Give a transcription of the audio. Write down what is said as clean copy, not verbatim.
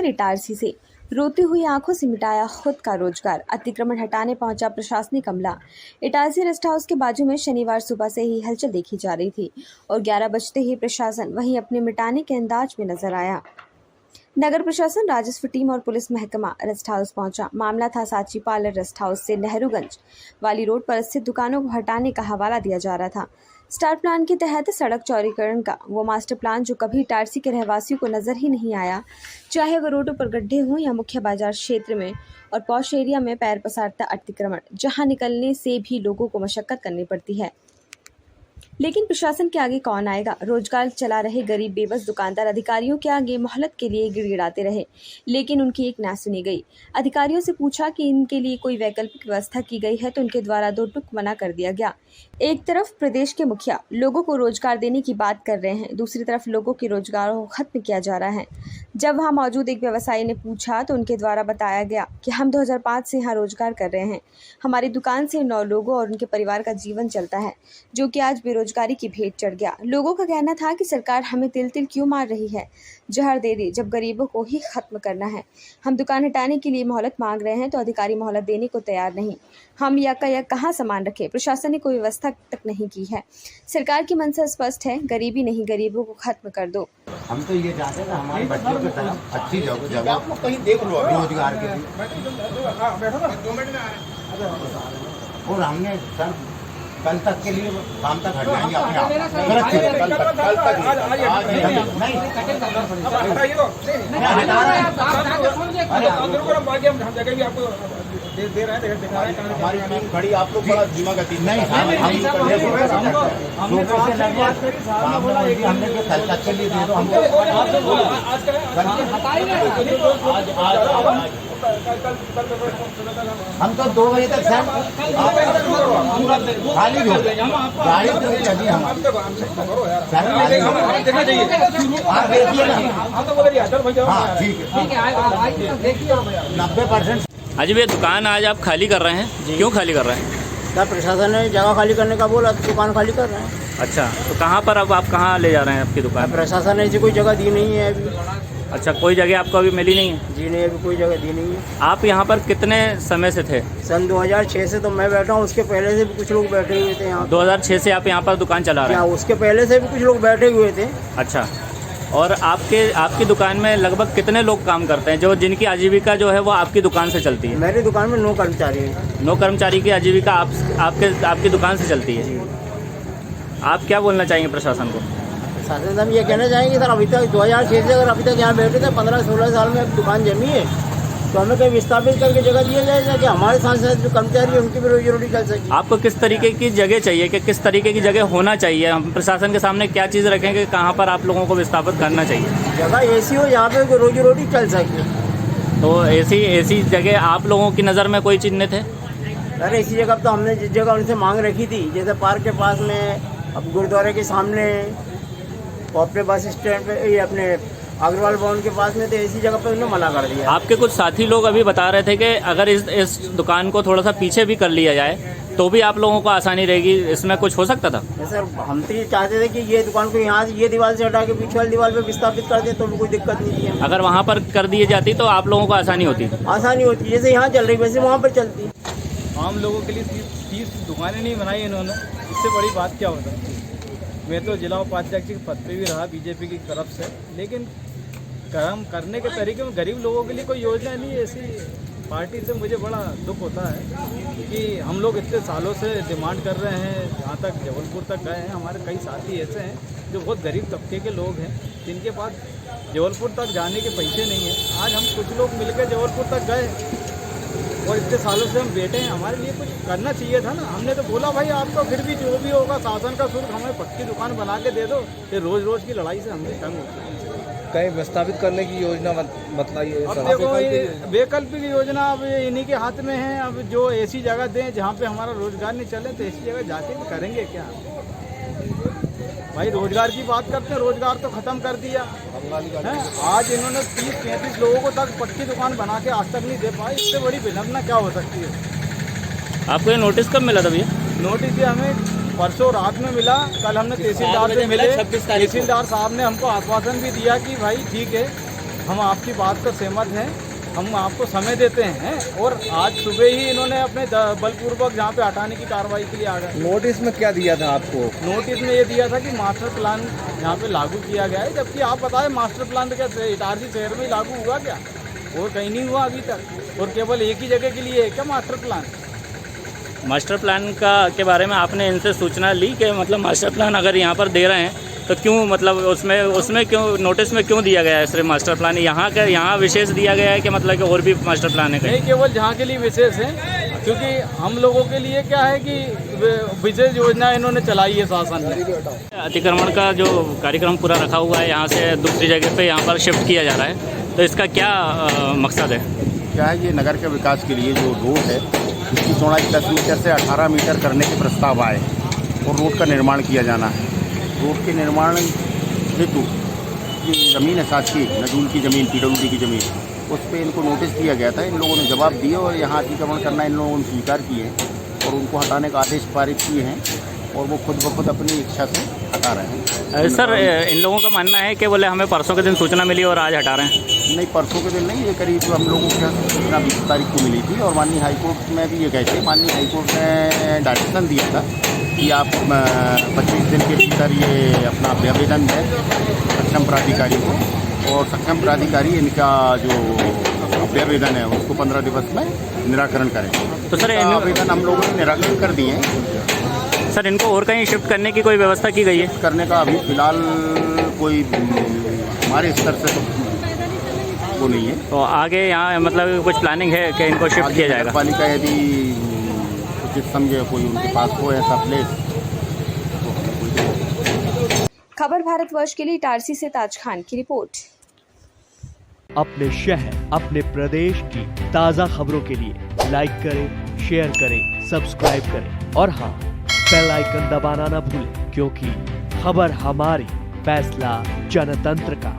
पर इटारसी से रोती हुई आंखों से मिटाया खुद का रोजगार। अतिक्रमण हटाने पहुंचा प्रशासनिक अमला। इटारसी रेस्ट हाउस के बाजू में शनिवार सुबह से ही हलचल देखी जा रही थी और 11 बजते ही प्रशासन वहीं अपने मिटाने के अंदाज में नजर आया। नगर प्रशासन, राजस्व टीम और पुलिस महकमा रेस्ट हाउस पहुंचा। मामला था सांची पार्लर रेस्ट हाउस से नेहरूगंज वाली रोड पर स्थित दुकानों को हटाने का हवाला दिया जा रहा था। स्टार प्लान के तहत सड़क चौड़ीकरण का वो मास्टर प्लान जो कभी इटारसी के रहवासियों को नजर ही नहीं आया, चाहे वो रोडों पर गड्ढे हों या मुख्य बाजार क्षेत्र में और पॉश एरिया में पैर पसारता अतिक्रमण, जहां निकलने से भी लोगों को मशक्कत करनी पड़ती है। लेकिन प्रशासन के आगे कौन आएगा? रोजगार चला रहे गरीब बेबस दुकानदार अधिकारियों के आगे मोहलत के लिए गिड़गिड़ाते रहे, लेकिन उनकी एक ना सुनी गई। अधिकारियों से पूछा कि इनके लिए कोई वैकल्पिक व्यवस्था की गई है तो उनके द्वारा दो टूक मना कर दिया गया। एक तरफ प्रदेश के मुखिया लोगों को रोजगार देने की बात कर रहे हैं, दूसरी तरफ लोगों के रोजगार को खत्म किया जा रहा है। जब वहां मौजूद एक व्यवसायी ने पूछा तो उनके द्वारा बताया गया कि हम 2005 से यहाँ रोजगार कर रहे हैं। हमारी दुकान से 9 लोगों और उनके परिवार का जीवन चलता है, जो कि आज बेरोजगारी की भेंट चढ़ गया। लोगों का कहना था कि सरकार हमें तिल तिल क्यों मार रही है, जहर दे दी जब गरीबों को ही खत्म करना है। हम दुकान हटाने के लिए मोहलत मांग रहे हैं तो अधिकारी मोहलत देने को तैयार नहीं। हम यक कहाँ सामान रखें? प्रशासन ने कोई व्यवस्था तक नहीं की है। सरकार की मंशा स्पष्ट है, गरीबी नहीं, गरीबों को खत्म कर दो। हम तो ये चाहते हैं कि हमारे बच्चों की तरफ अच्छी जगह कहीं देख लो रोजगार के लिए। और हमने सर कल तक के लिए शाम तक हट जाएंगे अपने आप। हमारी टीम खड़ी, आप लोग बड़ा धीमा गति नहीं, हमने कल तक के लिए दे दो हमको। हम तो 2 बजे तक सर खाली हो गाड़ी तो नहीं लगी हम आप देखिए ना। हाँ ठीक है 90%। आज ये दुकान आज आप खाली कर रहे हैं, क्यों खाली कर रहे हैं? क्या प्रशासन ने जगह खाली करने का बोला तो दुकान खाली कर रहे हैं। अच्छा, तो कहाँ पर अब आप कहाँ ले जा रहे हैं आपकी दुकान? प्रशासन ने ऐसी कोई जगह दी नहीं है अभी। अच्छा, कोई जगह आपको अभी मिली नहीं है? जी नहीं, अभी कोई जगह दी नहीं है। आप यहाँ पर कितने समय से थे? सन 2006 से तो मैं बैठा हूँ, उसके पहले से भी कुछ लोग बैठे हुए थे यहाँ। 2006 से आप यहाँ पर दुकान चला रहे हैं? उसके पहले से भी कुछ लोग बैठे हुए थे। अच्छा, और आपकी दुकान में लगभग कितने लोग काम करते हैं, जो जिनकी आजीविका जो है वो आपकी दुकान से चलती है? मेरी दुकान में 9 कर्मचारी हैं। 9 कर्मचारी की आजीविका आपकी दुकान से चलती है। आप क्या बोलना चाहेंगे प्रशासन को? प्रशासन से हम ये कहना चाहेंगे सर, अभी तक 2006 से अगर अभी तक यहाँ बैठे थे, 15-16 साल में अब दुकान जमी है, तो हमें कहीं विस्थापित करके जगह दिया जाए कि हमारे साथ साथ जो कर्मचारी है उनकी भी रोजी रोटी चल सके। आपको किस तरीके की जगह चाहिए, कि किस तरीके की जगह होना चाहिए? हम प्रशासन के सामने क्या चीज़ रखेंगे, कहाँ पर आप लोगों को विस्थापित करना चाहिए? जगह ऐसी हो जहाँ पे रोजी रोटी चल सके। तो ऐसी जगह आप लोगों की नज़र में कोई चिन्हित है? अरे ऐसी जगह तो हमने जिस जगह उनसे मांग रखी थी, जैसे पार्क के पास में, अब गुरुद्वारे के सामने, और अपने बस स्टैंड पे, ये अपने अग्रवाल भवन के पास में, तो ऐसी जगह पे उन्होंने मना कर दिया। आपके कुछ साथी लोग अभी बता रहे थे कि अगर इस दुकान को थोड़ा सा पीछे भी कर लिया जाए तो भी आप लोगों को आसानी रहेगी, इसमें कुछ हो सकता था? सर हम तो ये चाहते थे कि ये दुकान को यहाँ से ये दीवार से हटा के पीछे वाली दीवार पे विस्थापित कर दे तो भी कोई दिक्कत नहीं थी। अगर वहाँ पर कर दी जाती तो आप लोगों को आसानी होती? आसानी होती, जैसे यहाँ चल रही वैसे वहाँ पर चलती। आम लोगों के लिए 30 दुकानें नहीं बनाई इन्होंने, इससे बड़ी बात क्या होता है? मैं तो जिला उपाध्यक्ष के पद पे भी रहा बीजेपी की तरफ से, लेकिन काम करने के तरीके में गरीब लोगों के लिए कोई योजना नहीं है। ऐसी पार्टी से मुझे बड़ा दुख होता है कि हम लोग इतने सालों से डिमांड कर रहे हैं, जहाँ तक जबलपुर तक गए हैं। हमारे कई साथी ऐसे हैं जो बहुत गरीब तबके के लोग हैं, जिनके पास जबलपुर तक जाने के पैसे नहीं हैं। आज हम कुछ लोग मिलकर जबलपुर तक गए और इतने सालों से हम बैठे हैं। हमारे लिए कुछ करना चाहिए था ना। हमने तो बोला भाई आपको फिर भी जो भी होगा शासन का शुल्क हमें पक्की दुकान बना के दे दो, ये रोज़ रोज़ की लड़ाई से हमें तंग होती है। कहीं विस्थापित करने की योजना बताइए। अब देखो वैकल्पिक योजना अब इन्हीं के हाथ में है। अब जो ऐसी जगह दें जहाँ पे हमारा रोजगार नहीं चले, तो ऐसी जगह जाके भी करेंगे क्या? भाई रोजगार की बात करते हैं, रोजगार तो खत्म कर दिया है। आज इन्होंने 30-35 लोगों को तक पक्की दुकान बना के आज तक नहीं दे पाए। इससे बड़ी विडम्बना क्या हो सकती है? आपको ये नोटिस कब मिला था भैया? नोटिस ये हमें परसों रात में मिला। कल हमने तहसीलदार से मिले, तहसीलदार साहब ने हमको आश्वासन भी दिया कि भाई ठीक है, हम आपकी बात से सहमत हैं, हम आपको समय देते हैं। और आज सुबह ही इन्होंने अपने बलपूर्वक जहाँ पे हटाने की कार्रवाई के लिए आ गए। नोटिस में क्या दिया था आपको? नोटिस में ये दिया था कि मास्टर प्लान यहाँ पे लागू किया गया है, जबकि आप बताएं मास्टर प्लान तो क्या इटारसी शहर में ही लागू हुआ क्या? और कहीं नहीं हुआ अभी तक, और केवल एक ही जगह के लिए है क्या मास्टर प्लान? मास्टर प्लान का के बारे में आपने इनसे सूचना ली कि मतलब मास्टर प्लान अगर यहाँ पर दे रहे हैं तो क्यों, मतलब उसमें क्यों नोटिस में क्यों दिया गया है सिर्फ मास्टर प्लान? यहाँ विशेष दिया गया है कि मतलब कि और भी मास्टर प्लान है? नहीं, केवल जहाँ के लिए विशेष है, क्योंकि हम लोगों के लिए क्या है कि विशेष योजना इन्होंने चलाई है शासन ने। अतिक्रमण का जो कार्यक्रम पूरा रखा हुआ है, यहाँ से दूसरी जगह पे यहाँ पर शिफ्ट किया जा रहा है, तो इसका क्या मकसद है? क्या है, ये नगर के विकास के लिए जो रोड है इसकी चौड़ाई 10 मीटर से 18 मीटर करने के प्रस्ताव आए और रोड का निर्माण किया जाना है। रोड के निर्माण हेतु ये ज़मीन है शासकीय नजूल की ज़मीन, PWD की ज़मीन, उस पर इनको नोटिस दिया गया था। इन लोगों ने जवाब दिए और यहाँ अतिक्रमण करना इन लोगों ने स्वीकार किए और उनको हटाने का आदेश पारित किए हैं और वो खुद ब खुद अपनी इच्छा से हटा रहे हैं। सर, इन लोगों का मानना है कि बोले हमें परसों के दिन सूचना मिली और आज हटा रहे हैं। नहीं, परसों के दिन नहीं, ये करीब हम लोगों को सूचना 20 तारीख को मिली थी और माननीय हाईकोर्ट में भी ये गए थे। माननीय हाईकोर्ट ने डायरेक्शन दिया था कि आप 25 दिन के भीतर ये अपना आवेदन है सक्षम प्राधिकारी को, और सक्षम प्राधिकारी इनका जो आवेदन है उसको 15 दिवस में निराकरण करेंगे। तो सर, आवेदन हम लोगों ने निराकरण कर दिए हैं। सर, इनको और कहीं शिफ्ट करने की कोई व्यवस्था की गई है? करने का अभी फिलहाल कोई हमारे स्तर से तो वो नहीं है। तो आगे यहाँ मतलब कुछ प्लानिंग है कि इनको शिफ्ट किया जाएगा? पालिका यदि उचित समझे कोई उनके पास हो ऐसा प्लेस। खबर भारतवर्ष के लिए इटारसी से ताज खान की रिपोर्ट। अपने शहर, अपने प्रदेश की ताज़ा खबरों के लिए लाइक करें, शेयर करें, सब्सक्राइब करें और हाँ, बेल आइकन दबाना ना भूलें, क्योंकि खबर हमारी, फैसला जनतंत्र का।